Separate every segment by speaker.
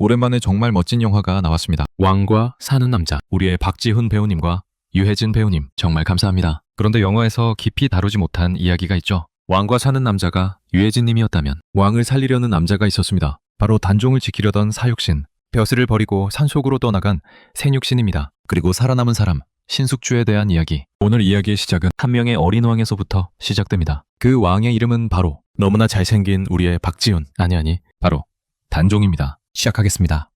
Speaker 1: 오랜만에 정말 멋진 영화가 나왔습니다. 왕과 사는 남자. 우리의 박지훈 배우님과 유해진 배우님 정말 감사합니다. 그런데 영화에서 깊이 다루지 못한 이야기가 있죠. 왕과 사는 남자가 유해진 님이었다면 왕을 살리려는 남자가 있었습니다. 바로 단종을 지키려던 사육신. 벼슬을 버리고 산속으로 떠나간 생육신입니다. 그리고 살아남은 사람 신숙주에 대한 이야기. 오늘 이야기의 시작은 한 명의 어린 왕에서부터 시작됩니다. 그 왕의 이름은 바로 너무나 잘생긴 우리의 박지훈. 아니 바로 단종입니다. 시작하겠습니다.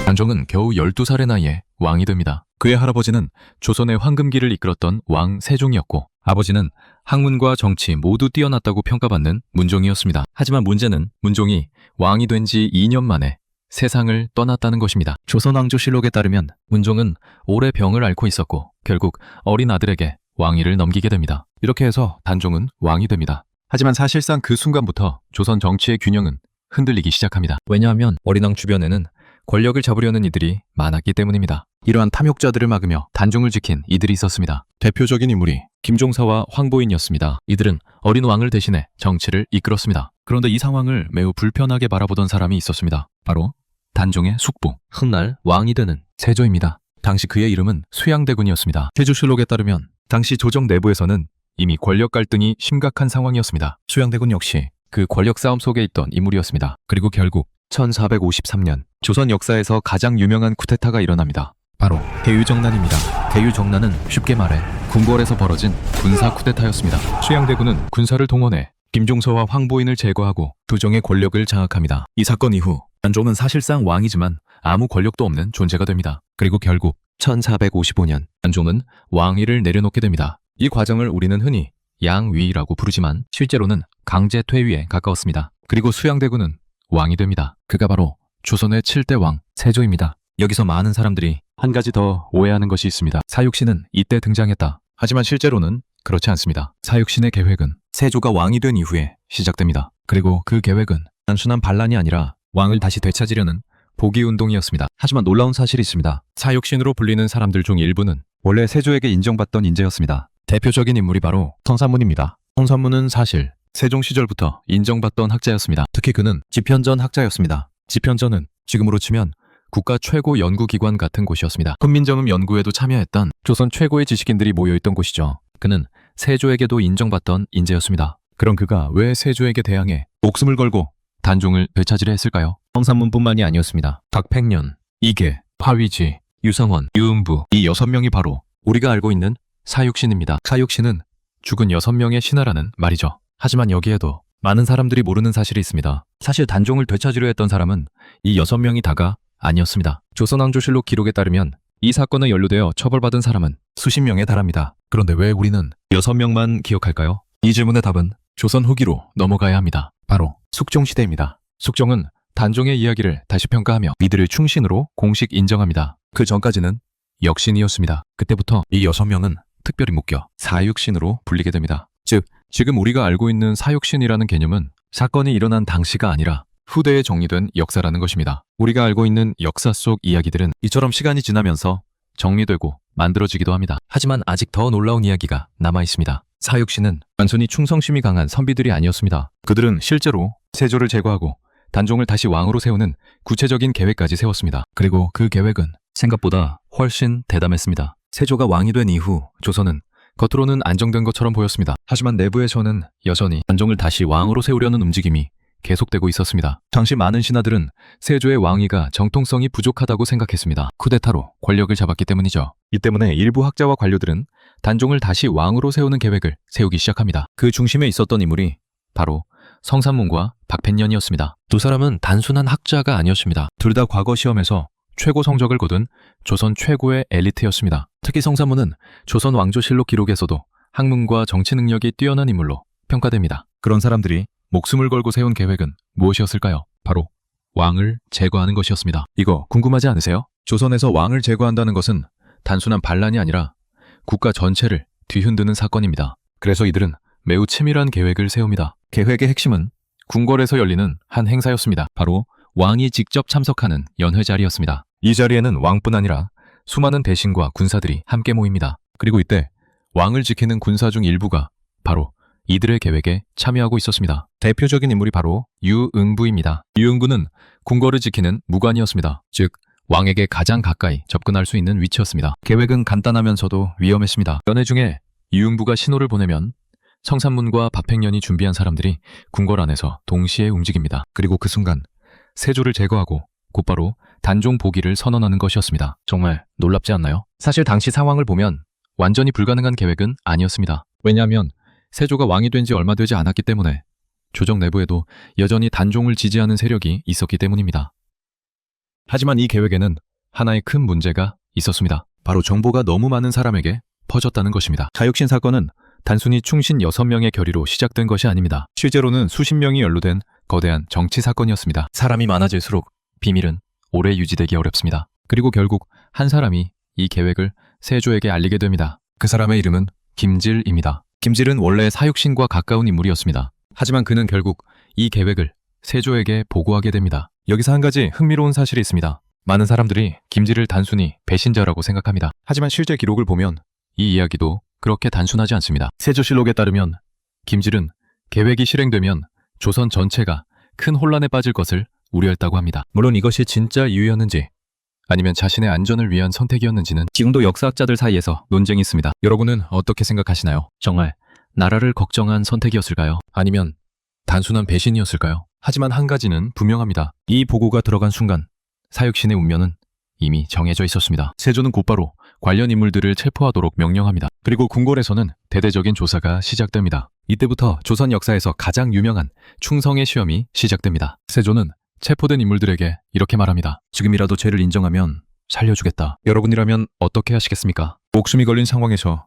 Speaker 1: 단종은 겨우 12살의 나이에 왕이 됩니다. 그의 할아버지는 조선의 황금기를 이끌었던 왕 세종이었고 아버지는 학문과 정치 모두 뛰어났다고 평가받는 문종이었습니다. 하지만 문제는 문종이 왕이 된 지 2년 만에 세상을 떠났다는 것입니다. 조선왕조실록에 따르면 문종은 오래 병을 앓고 있었고 결국 어린 아들에게 왕위를 넘기게 됩니다. 이렇게 해서 단종은 왕이 됩니다. 하지만 사실상 그 순간부터 조선 정치의 균형은 흔들리기 시작합니다. 왜냐하면 어린 왕 주변에는 권력을 잡으려는 이들이 많았기 때문입니다. 이러한 탐욕자들을 막으며 단종을 지킨 이들이 있었습니다. 대표적인 인물이 김종서와 황보인이었습니다. 이들은 어린 왕을 대신해 정치를 이끌었습니다. 그런데 이 상황을 매우 불편하게 바라보던 사람이 있었습니다. 바로 단종의 숙부, 훗날 왕이 되는 세조입니다. 당시 그의 이름은 수양대군이었습니다. 세조실록에 따르면 당시 조정 내부에서는 이미 권력 갈등이 심각한 상황이었습니다. 수양대군 역시 그 권력 싸움 속에 있던 인물이었습니다. 그리고 결국 1453년 조선 역사에서 가장 유명한 쿠데타가 일어납니다. 바로 대유정난입니다. 대유정난은 쉽게 말해 궁궐에서 벌어진 군사 쿠데타였습니다. 수양대군은 군사를 동원해 김종서와 황보인을 제거하고 조정의 권력을 장악합니다. 이 사건 이후 단종은 사실상 왕이지만 아무 권력도 없는 존재가 됩니다. 그리고 결국 1455년 단종은 왕위를 내려놓게 됩니다. 이 과정을 우리는 흔히 양위라고 부르지만 실제로는 강제 퇴위에 가까웠습니다. 그리고 수양대군은 왕이 됩니다. 그가 바로 조선의 7대 왕 세조입니다. 여기서 많은 사람들이 한 가지 더 오해하는 것이 있습니다. 사육신은 이때 등장했다. 하지만 실제로는 그렇지 않습니다. 사육신의 계획은 세조가 왕이 된 이후에 시작됩니다. 그리고 그 계획은 단순한 반란이 아니라 왕을 다시 되찾으려는 복위운동이었습니다. 하지만 놀라운 사실이 있습니다. 사육신으로 불리는 사람들 중 일부는 원래 세조에게 인정받던 인재였습니다. 대표적인 인물이 바로 성삼문입니다. 성삼문은 사실 세종 시절부터 인정받던 학자였습니다. 특히 그는 지편전 학자였습니다. 지편전은 지금으로 치면 국가 최고 연구기관 같은 곳이었습니다. 훈민정음 연구에도 참여했던 조선 최고의 지식인들이 모여있던 곳이죠. 그는 세조에게도 인정받던 인재였습니다. 그럼 그가 왜 세조에게 대항해 목숨을 걸고 단종을 되찾으려 했을까요? 성삼문뿐만이 아니었습니다. 박팽년, 이계, 파위지, 유성원, 유음부 이 6명이 바로 우리가 알고 있는 사육신입니다. 사육신은 죽은 6명의 신하라는 말이죠. 하지만 여기에도 많은 사람들이 모르는 사실이 있습니다. 사실 단종을 되찾으려 했던 사람은 이 6명이 다가 아니었습니다. 조선왕조실록 기록에 따르면 이 사건에 연루되어 처벌받은 사람은 수십 명에 달합니다. 그런데 왜 우리는 6명만 기억할까요? 이 질문의 답은 조선 후기로 넘어가야 합니다. 바로 숙종시대입니다. 숙종은 단종의 이야기를 다시 평가하며 이들을 충신으로 공식 인정합니다. 그 전까지는 역신이었습니다. 그때부터 이 6명은 특별히 묶여 사육신으로 불리게 됩니다. 즉, 지금 우리가 알고 있는 사육신이라는 개념은 사건이 일어난 당시가 아니라 후대에 정리된 역사라는 것입니다. 우리가 알고 있는 역사 속 이야기들은 이처럼 시간이 지나면서 정리되고 만들어지기도 합니다. 하지만 아직 더 놀라운 이야기가 남아 있습니다. 사육신은 단순히 충성심이 강한 선비들이 아니었습니다. 그들은 실제로 세조를 제거하고 단종을 다시 왕으로 세우는 구체적인 계획까지 세웠습니다. 그리고 그 계획은 생각보다 훨씬 대담했습니다. 세조가 왕이 된 이후 조선은 겉으로는 안정된 것처럼 보였습니다. 하지만 내부에서는 여전히 단종을 다시 왕으로 세우려는 움직임이 계속되고 있었습니다. 당시 많은 신하들은 세조의 왕위가 정통성이 부족하다고 생각했습니다. 쿠데타로 권력을 잡았기 때문이죠. 이 때문에 일부 학자와 관료들은 단종을 다시 왕으로 세우는 계획을 세우기 시작합니다. 그 중심에 있었던 인물이 바로 성삼문과 박팽년이었습니다. 두 사람은 단순한 학자가 아니었습니다. 둘 다 과거 시험에서 최고 성적을 거둔 조선 최고의 엘리트였습니다. 특히 성삼문은 조선 왕조실록 기록에서도 학문과 정치 능력이 뛰어난 인물로 평가됩니다. 그런 사람들이 목숨을 걸고 세운 계획은 무엇이었을까요? 바로 왕을 제거하는 것이었습니다. 이거 궁금하지 않으세요? 조선에서 왕을 제거한다는 것은 단순한 반란이 아니라 국가 전체를 뒤흔드는 사건입니다. 그래서 이들은 매우 치밀한 계획을 세웁니다. 계획의 핵심은 궁궐에서 열리는 한 행사였습니다. 바로 왕이 직접 참석하는 연회 자리였습니다. 이 자리에는 왕뿐 아니라 수많은 대신과 군사들이 함께 모입니다. 그리고 이때 왕을 지키는 군사 중 일부가 바로 이들의 계획에 참여하고 있었습니다. 대표적인 인물이 바로 유응부입니다. 유응부는 궁궐을 지키는 무관이었습니다. 즉, 왕에게 가장 가까이 접근할 수 있는 위치였습니다. 계획은 간단하면서도 위험했습니다. 연회 중에 유응부가 신호를 보내면 성산문과 박팽년이 준비한 사람들이 궁궐 안에서 동시에 움직입니다. 그리고 그 순간 세조를 제거하고 곧바로 단종 보기를 선언하는 것이었습니다. 정말 놀랍지 않나요? 사실 당시 상황을 보면 완전히 불가능한 계획은 아니었습니다. 왜냐하면 세조가 왕이 된 지 얼마 되지 않았기 때문에 조정 내부에도 여전히 단종을 지지하는 세력이 있었기 때문입니다. 하지만 이 계획에는 하나의 큰 문제가 있었습니다. 바로 정보가 너무 많은 사람에게 퍼졌다는 것입니다. 사육신 사건은 단순히 충신 6명의 결의로 시작된 것이 아닙니다. 실제로는 수십 명이 연루된 거대한 정치 사건이었습니다. 사람이 많아질수록 비밀은 오래 유지되기 어렵습니다. 그리고 결국 한 사람이 이 계획을 세조에게 알리게 됩니다. 그 사람의 이름은 김질입니다. 김질은 원래 사육신과 가까운 인물이었습니다. 하지만 그는 결국 이 계획을 세조에게 보고하게 됩니다. 여기서 한 가지 흥미로운 사실이 있습니다. 많은 사람들이 김질을 단순히 배신자라고 생각합니다. 하지만 실제 기록을 보면 이 이야기도 그렇게 단순하지 않습니다. 세조실록에 따르면 김질은 계획이 실행되면 조선 전체가 큰 혼란에 빠질 것을 우려했다고 합니다. 물론 이것이 진짜 이유였는지 아니면 자신의 안전을 위한 선택이었는지는 지금도 역사학자들 사이에서 논쟁이 있습니다. 여러분은 어떻게 생각하시나요? 정말 나라를 걱정한 선택이었을까요? 아니면 단순한 배신이었을까요? 하지만 한 가지는 분명합니다. 이 보고가 들어간 순간 사육신의 운명은 이미 정해져 있었습니다. 세조는 곧바로 관련 인물들을 체포하도록 명령합니다. 그리고 궁궐에서는 대대적인 조사가 시작됩니다. 이때부터 조선 역사에서 가장 유명한 충성의 시험이 시작됩니다. 세조는 체포된 인물들에게 이렇게 말합니다. 지금이라도 죄를 인정하면 살려주겠다. 여러분이라면 어떻게 하시겠습니까? 목숨이 걸린 상황에서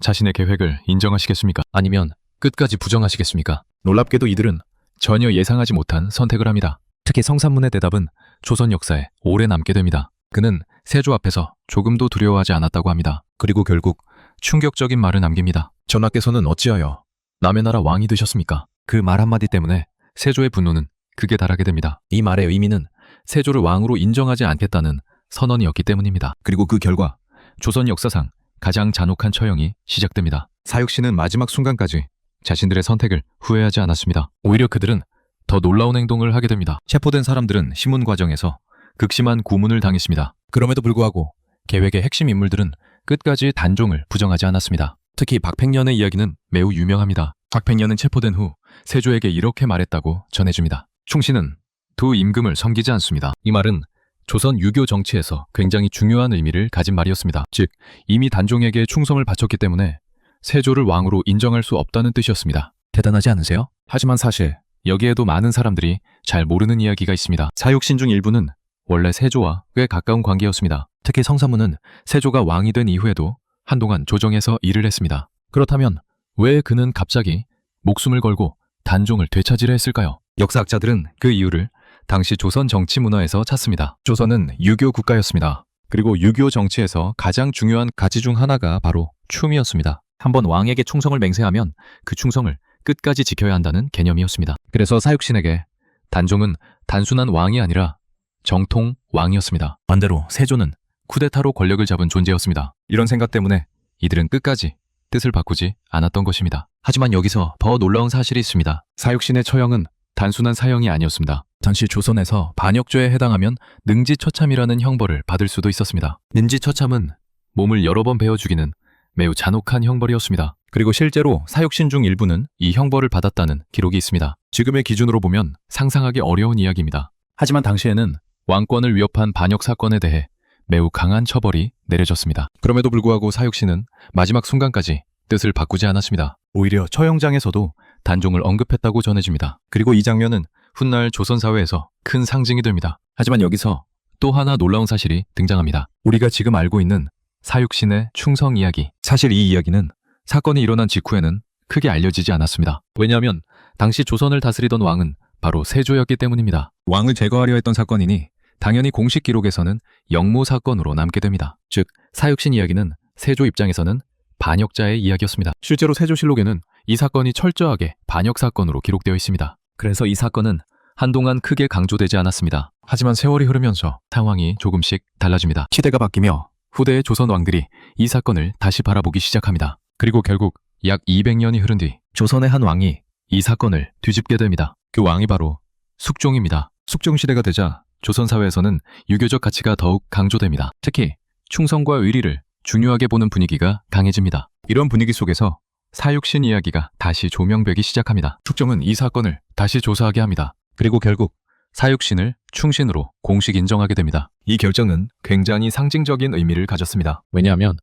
Speaker 1: 자신의 계획을 인정하시겠습니까? 아니면 끝까지 부정하시겠습니까? 놀랍게도 이들은 전혀 예상하지 못한 선택을 합니다. 특히 성산문의 대답은 조선 역사에 오래 남게 됩니다. 그는 세조 앞에서 조금도 두려워하지 않았다고 합니다. 그리고 결국 충격적인 말을 남깁니다. 전하께서는 어찌하여 남의 나라 왕이 되셨습니까? 그 말 한마디 때문에 세조의 분노는 극에 달하게 됩니다. 이 말의 의미는 세조를 왕으로 인정하지 않겠다는 선언이었기 때문입니다. 그리고 그 결과 조선 역사상 가장 잔혹한 처형이 시작됩니다. 사육신은 마지막 순간까지 자신들의 선택을 후회하지 않았습니다. 오히려 그들은 더 놀라운 행동을 하게 됩니다. 체포된 사람들은 신문 과정에서 극심한 고문을 당했습니다. 그럼에도 불구하고 계획의 핵심 인물들은 끝까지 단종을 부정하지 않았습니다. 특히 박팽년의 이야기는 매우 유명합니다. 박팽년은 체포된 후 세조에게 이렇게 말했다고 전해집니다. 충신은 두 임금을 섬기지 않습니다. 이 말은 조선 유교 정치에서 굉장히 중요한 의미를 가진 말이었습니다. 즉, 이미 단종에게 충성을 바쳤기 때문에 세조를 왕으로 인정할 수 없다는 뜻이었습니다. 대단하지 않으세요? 하지만 사실 여기에도 많은 사람들이 잘 모르는 이야기가 있습니다. 사육신 중 일부는 원래 세조와 꽤 가까운 관계였습니다. 특히 성사문은 세조가 왕이 된 이후에도 한동안 조정에서 일을 했습니다. 그렇다면 왜 그는 갑자기 목숨을 걸고 단종을 되찾으려 했을까요? 역사학자들은 그 이유를 당시 조선 정치 문화에서 찾습니다. 조선은 유교 국가였습니다. 그리고 유교 정치에서 가장 중요한 가치 중 하나가 바로 충이었습니다. 한번 왕에게 충성을 맹세하면 그 충성을 끝까지 지켜야 한다는 개념이었습니다. 그래서 사육신에게 단종은 단순한 왕이 아니라 정통 왕이었습니다. 반대로 세조는 쿠데타로 권력을 잡은 존재였습니다. 이런 생각 때문에 이들은 끝까지 뜻을 바꾸지 않았던 것입니다. 하지만 여기서 더 놀라운 사실이 있습니다. 사육신의 처형은 단순한 사형이 아니었습니다. 당시 조선에서 반역죄에 해당하면 능지처참이라는 형벌을 받을 수도 있었습니다. 능지처참은 몸을 여러 번 베어 죽이는 매우 잔혹한 형벌이었습니다. 그리고 실제로 사육신 중 일부는 이 형벌을 받았다는 기록이 있습니다. 지금의 기준으로 보면 상상하기 어려운 이야기입니다. 하지만 당시에는 왕권을 위협한 반역 사건에 대해 매우 강한 처벌이 내려졌습니다. 그럼에도 불구하고 사육신은 마지막 순간까지 뜻을 바꾸지 않았습니다. 오히려 처형장에서도 단종을 언급했다고 전해집니다. 그리고 이 장면은 훗날 조선 사회에서 큰 상징이 됩니다. 하지만 여기서 또 하나 놀라운 사실이 등장합니다. 우리가 지금 알고 있는 사육신의 충성 이야기. 사실 이 이야기는 사건이 일어난 직후에는 크게 알려지지 않았습니다. 왜냐하면 당시 조선을 다스리던 왕은 바로 세조였기 때문입니다. 왕을 제거하려 했던 사건이니 당연히 공식 기록에서는 영모 사건으로 남게 됩니다. 즉, 사육신 이야기는 세조 입장에서는 반역자의 이야기였습니다. 실제로 세조실록에는 이 사건이 철저하게 반역 사건으로 기록되어 있습니다. 그래서 이 사건은 한동안 크게 강조되지 않았습니다. 하지만 세월이 흐르면서 상황이 조금씩 달라집니다. 시대가 바뀌며 후대의 조선 왕들이 이 사건을 다시 바라보기 시작합니다. 그리고 결국 약 200년이 흐른 뒤 조선의 한 왕이 이 사건을 뒤집게 됩니다. 그 왕이 바로 숙종입니다. 숙종 시대가 되자 조선 사회에서는 유교적 가치가 더욱 강조됩니다. 특히 충성과 의리를 중요하게 보는 분위기가 강해집니다. 이런 분위기 속에서 사육신 이야기가 다시 조명되기 시작합니다. 숙종은 이 사건을 다시 조사하게 합니다. 그리고 결국 사육신을 충신으로 공식 인정하게 됩니다. 이 결정은 굉장히 상징적인 의미를 가졌습니다. 왜냐하면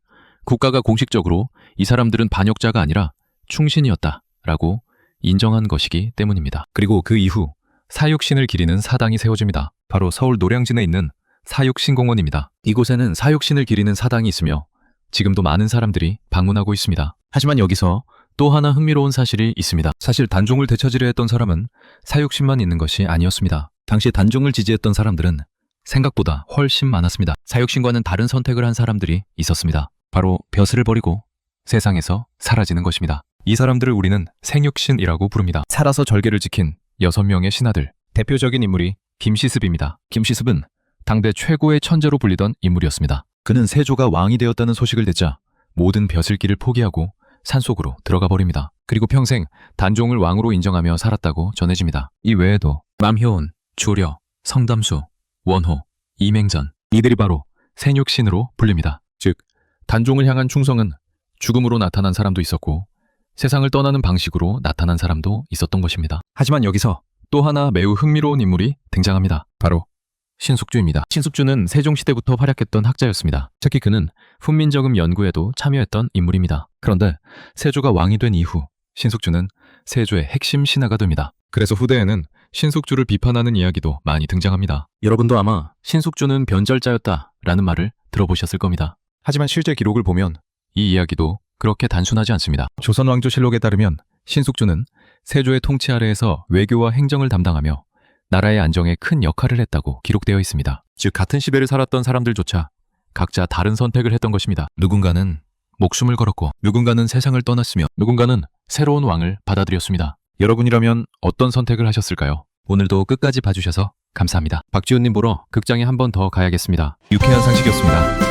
Speaker 1: 국가가 공식적으로 이 사람들은 반역자가 아니라 충신이었다라고 인정한 것이기 때문입니다. 그리고 그 이후 사육신을 기리는 사당이 세워집니다. 바로 서울 노량진에 있는 사육신공원입니다. 이곳에는 사육신을 기리는 사당이 있으며 지금도 많은 사람들이 방문하고 있습니다. 하지만 여기서 또 하나 흥미로운 사실이 있습니다. 사실 단종을 되찾으려 했던 사람은 사육신만 있는 것이 아니었습니다. 당시 단종을 지지했던 사람들은 생각보다 훨씬 많았습니다. 사육신과는 다른 선택을 한 사람들이 있었습니다. 바로 벼슬을 버리고 세상에서 사라지는 것입니다. 이 사람들을 우리는 생육신이라고 부릅니다. 살아서 절개를 지킨 6명의 신하들. 대표적인 인물이 김시습입니다. 김시습은 당대 최고의 천재로 불리던 인물이었습니다. 그는 세조가 왕이 되었다는 소식을 듣자 모든 벼슬길을 포기하고 산속으로 들어가 버립니다. 그리고 평생 단종을 왕으로 인정하며 살았다고 전해집니다. 이 외에도 맘효온, 조려, 성담수, 원호, 이맹전 이들이 바로 생육신으로 불립니다. 즉 단종을 향한 충성은 죽음으로 나타난 사람도 있었고 세상을 떠나는 방식으로 나타난 사람도 있었던 것입니다. 하지만 여기서 또 하나 매우 흥미로운 인물이 등장합니다. 바로 신숙주입니다. 신숙주는 세종시대부터 활약했던 학자였습니다. 특히 그는 훈민정음 연구에도 참여했던 인물입니다. 그런데 세조가 왕이 된 이후 신숙주는 세조의 핵심 신하가 됩니다. 그래서 후대에는 신숙주를 비판하는 이야기도 많이 등장합니다. 여러분도 아마 신숙주는 변절자였다라는 말을 들어보셨을 겁니다. 하지만 실제 기록을 보면 이 이야기도 그렇게 단순하지 않습니다. 조선왕조실록에 따르면 신숙주는 세조의 통치 아래에서 외교와 행정을 담당하며 나라의 안정에 큰 역할을 했다고 기록되어 있습니다. 즉 같은 시대를 살았던 사람들조차 각자 다른 선택을 했던 것입니다. 누군가는 목숨을 걸었고 누군가는 세상을 떠났으며 누군가는 새로운 왕을 받아들였습니다. 여러분이라면 어떤 선택을 하셨을까요? 오늘도 끝까지 봐주셔서 감사합니다. 박지훈님 보러 극장에 한 번 더 가야겠습니다. 유쾌한 상식이었습니다.